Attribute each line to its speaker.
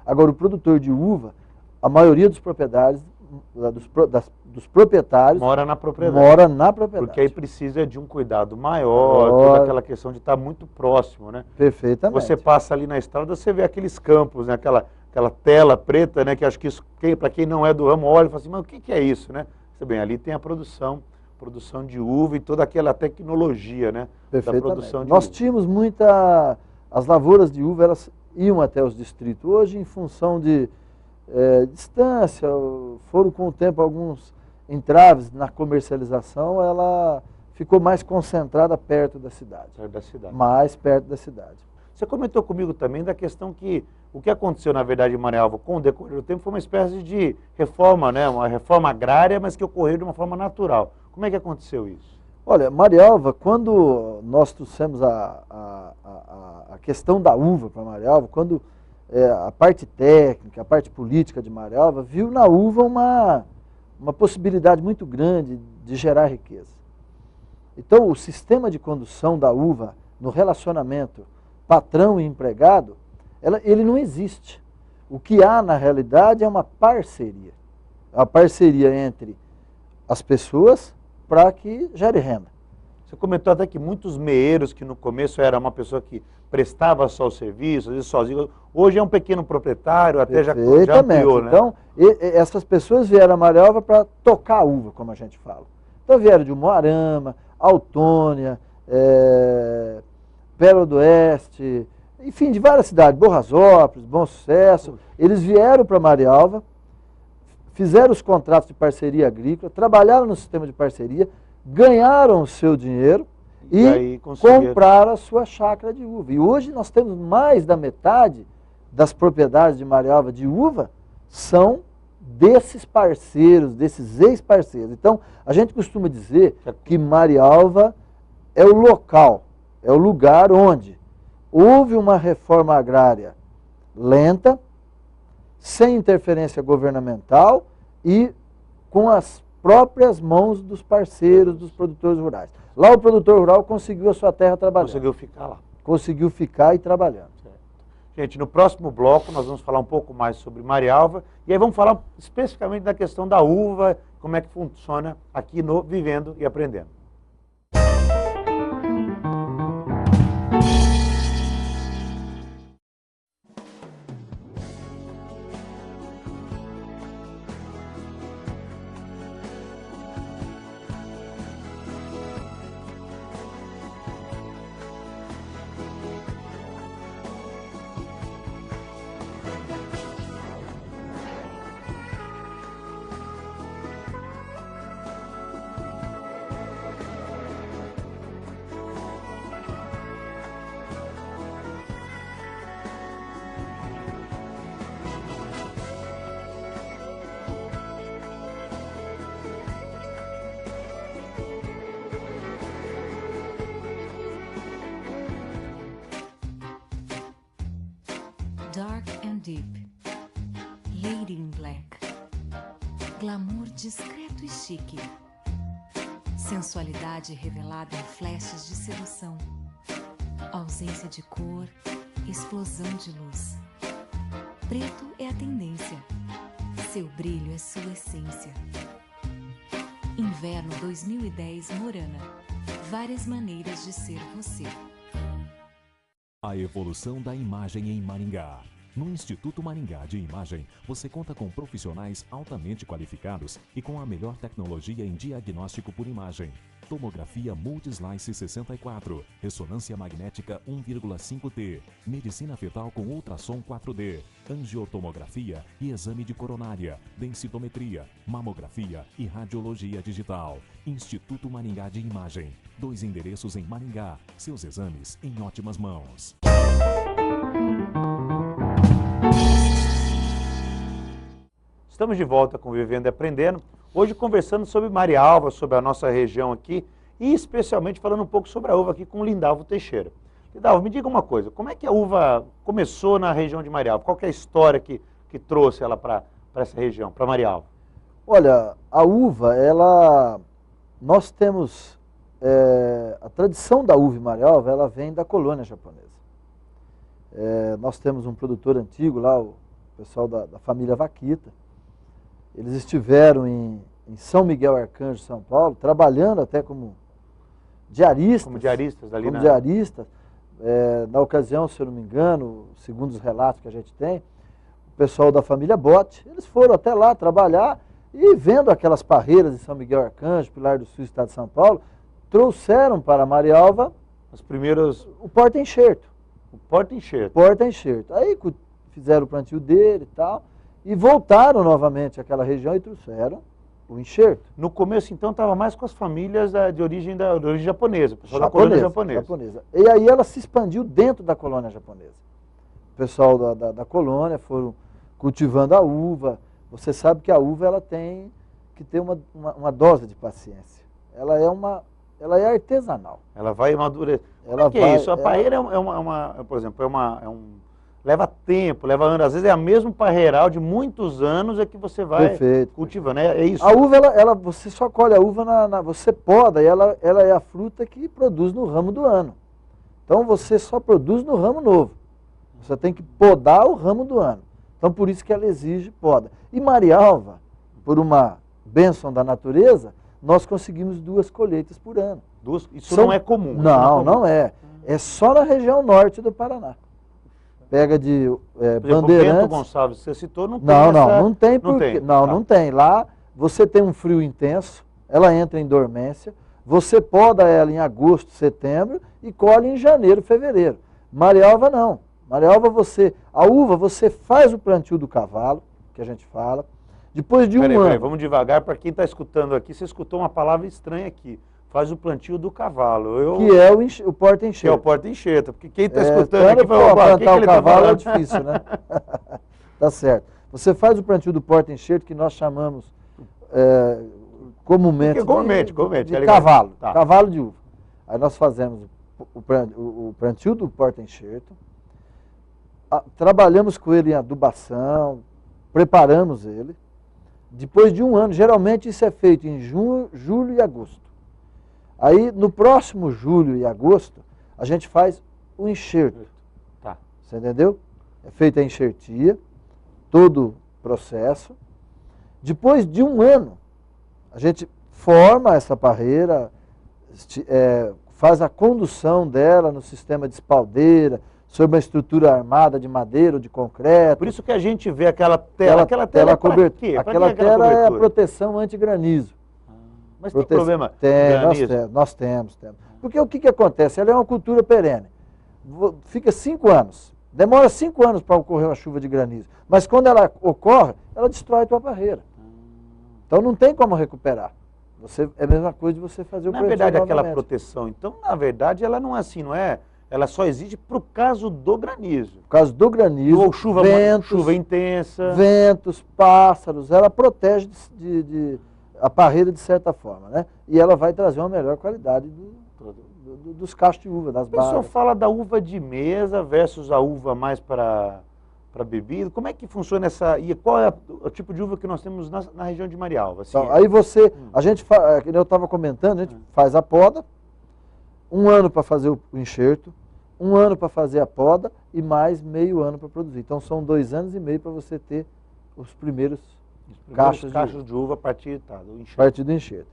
Speaker 1: Agora, o produtor de uva, a maioria dos proprietários, dos proprietários
Speaker 2: mora na propriedade.
Speaker 1: Mora na propriedade.
Speaker 2: Porque aí precisa de um cuidado maior, toda aquela questão de estar muito próximo, né?
Speaker 1: Perfeitamente.
Speaker 2: Você passa ali na estrada, você vê aqueles campos, né? Aquela tela preta, né? Que acho que isso, para quem não é do ramo, olha e fala assim, mas o que é isso, né? Você bem, ali tem a produção de uva e toda aquela tecnologia, né?
Speaker 1: Perfeitamente.
Speaker 2: Da produção de
Speaker 1: Nós
Speaker 2: uva.
Speaker 1: tínhamos as lavouras de uva, elas iam até os distritos. Hoje, em função de distância, foram com o tempo alguns entraves na comercialização, ela ficou mais concentrada perto da cidade.
Speaker 2: Perto da cidade.
Speaker 1: Mais perto da cidade.
Speaker 2: Você comentou comigo também da questão que o que aconteceu, na verdade, em Marialva com o decorrer do tempo foi uma espécie de reforma, né? Uma reforma agrária, mas que ocorreu de uma forma natural. Como é que aconteceu isso?
Speaker 1: Olha, Marialva, quando nós trouxemos a questão da uva para Marialva, quando a parte técnica, a parte política de Marialva, viu na uva uma possibilidade muito grande de gerar riqueza. Então, o sistema de condução da uva no relacionamento patrão e empregado, ele não existe. O que há, na realidade, é uma parceria. É uma parceria entre as pessoas para que gere renda.
Speaker 2: Você comentou até que muitos meeiros, que no começo era uma pessoa que prestava só o serviço, às vezes sozinho, hoje é um pequeno proprietário, até já ampliou, né?
Speaker 1: Então, essas pessoas vieram a Marialva para tocar a uva, como a gente fala. Então vieram de Umuarama, Autônia, Pérola do Oeste, enfim, de várias cidades, Borrasópolis, Bom Sucesso. Eles vieram para Marialva, fizeram os contratos de parceria agrícola, trabalharam no sistema de parceria, ganharam o seu dinheiro e compraram a sua chácara de uva. E hoje nós temos mais da metade das propriedades de Marialva de uva são desses parceiros, desses ex-parceiros. Então, a gente costuma dizer que Marialva é o local, é o lugar onde houve uma reforma agrária lenta, sem interferência governamental e com as próprias mãos dos parceiros, dos produtores rurais. Lá o produtor rural conseguiu a sua terra trabalhando.
Speaker 2: Conseguiu ficar lá.
Speaker 1: Conseguiu ficar e trabalhando.
Speaker 2: Certo. Gente, no próximo bloco nós vamos falar um pouco mais sobre Marialva e aí vamos falar especificamente da questão da uva, como é que funciona aqui no Vivendo e Aprendendo.
Speaker 3: Dark and Deep, Lady in Black, glamour discreto e chique, sensualidade revelada em flashes de sedução, ausência de cor, explosão de luz. Preto é a tendência, seu brilho é sua essência. Inverno 2010 Morana, várias maneiras de ser você.
Speaker 4: A evolução da imagem em Maringá. No Instituto Maringá de Imagem, você conta com profissionais altamente qualificados e com a melhor tecnologia em diagnóstico por imagem. Tomografia Multislice 64, ressonância magnética 1,5T, medicina fetal com ultrassom 4D, angiotomografia e exame de coronária, densitometria, mamografia e radiologia digital. Instituto Maringá de Imagem. 2 endereços em Maringá. Seus exames em ótimas mãos.
Speaker 2: Estamos de volta com Vivendo e Aprendendo. Hoje conversando sobre Marialva, sobre a nossa região aqui e especialmente falando um pouco sobre a uva aqui com o Lindalvo Teixeira. Lindalvo, me diga uma coisa, como é que a uva começou na região de Marialva? Qual que é a história que trouxe ela para essa região, para Marialva?
Speaker 1: Olha, a uva, nós temos, a tradição da uva em Marialva, ela vem da colônia japonesa. Nós temos um produtor antigo lá, o pessoal da família Vaquita. Eles estiveram em São Miguel Arcanjo, São Paulo, trabalhando até como diaristas.
Speaker 2: Como diaristas ali
Speaker 1: como diaristas. Na ocasião, se eu não me engano, segundo os relatos que a gente tem, o pessoal da família Bote, eles foram até lá trabalhar e vendo aquelas parreiras em São Miguel Arcanjo, Pilar do Sul, estado de São Paulo, trouxeram para Marialva
Speaker 2: os primeiros...
Speaker 1: o porta-enxerto.
Speaker 2: O porta-enxerto.
Speaker 1: Porta-enxerto. Aí fizeram o plantio dele e tal, e voltaram novamente àquela região e trouxeram o enxerto.
Speaker 2: No começo, então, estava mais com as famílias de origem japonesa, o pessoal da colônia japonesa.
Speaker 1: E aí ela se expandiu dentro da colônia japonesa. O pessoal da colônia foram cultivando a uva. Você sabe que a uva ela tem que ter uma dose de paciência. Ela é artesanal.
Speaker 2: Ela vai amadurecer. Como que é isso? A parreira por exemplo, leva tempo, leva anos. Às vezes é a mesmo parreiral de muitos anos é que você vai cultivando. É isso.
Speaker 1: A uva, você só colhe a uva, você poda e ela é a fruta que produz no ramo do ano. Então você só produz no ramo novo. Você tem que podar o ramo do ano. Então por isso que ela exige poda. E Marialva, por uma bênção da natureza, nós conseguimos 2 colheitas por ano.
Speaker 2: Isso não é comum.
Speaker 1: Não é. É só na região norte do Paraná. Pega de Bandeirantes.
Speaker 2: Bento Gonçalves, você citou, não tem
Speaker 1: não tem porque não tem. Lá você tem um frio intenso, ela entra em dormência, você poda ela em agosto, setembro e colhe em janeiro, fevereiro. Marialva não. Marialva a uva você faz o plantio do cavalo, que a gente fala, depois de um ano.
Speaker 2: Peraí, vamos devagar, para quem está escutando aqui, você escutou uma palavra estranha aqui. Faz o plantio do cavalo.
Speaker 1: Que é o porta-enxerto.
Speaker 2: Que é o porta-enxerto, porque quem está escutando aqui
Speaker 1: vai plantar o cavalo é difícil, né? Tá certo. Você faz o plantio do porta-enxerto, que nós chamamos comumente
Speaker 2: de
Speaker 1: cavalo, cavalo de uva. Aí nós fazemos o plantio do porta-enxerto, trabalhamos com ele em adubação, preparamos ele. Depois de um ano, geralmente isso é feito em junho, julho e agosto. Aí, no próximo julho e agosto, a gente faz o enxerto.
Speaker 2: Tá.
Speaker 1: Você entendeu? É feita a enxertia, todo o processo. Depois de um ano, a gente forma essa parreira, faz a condução dela no sistema de espaldeira, sobre uma estrutura armada de madeira ou de concreto.
Speaker 2: Por isso que a gente vê aquela tela. Aquela tela é para quê?
Speaker 1: Aquela tela é a proteção anti-granizo.
Speaker 2: Mas tem problema?
Speaker 1: Nós temos. Porque o que acontece? Ela é uma cultura perene. Fica 5 anos. Demora 5 anos para ocorrer uma chuva de granizo. Mas quando ela ocorre, ela destrói a tua parreira. Então não tem como recuperar. É a mesma coisa de você fazer o plantio.
Speaker 2: Na verdade, aquela proteção, então, na verdade, ela não é assim, não é? Ela só existe para o caso do granizo.
Speaker 1: Por causa do granizo,
Speaker 2: ou chuva intensa.
Speaker 1: Ventos, pássaros, ela protege a parreira de certa forma, né? E ela vai trazer uma melhor qualidade dos cachos de uva, das bagas.
Speaker 2: O pessoal fala da uva de mesa versus a uva mais para bebida. Como é que funciona e qual é o tipo de uva que nós temos na região de Marialva? Assim,
Speaker 1: então, aí a gente, eu estava comentando, a gente faz a poda, 1 ano para fazer o enxerto, 1 ano para fazer a poda e mais meio ano para produzir. Então são 2 anos e meio para você ter os primeiros cachos de uva
Speaker 2: a partir do enxerto.
Speaker 1: enxerto.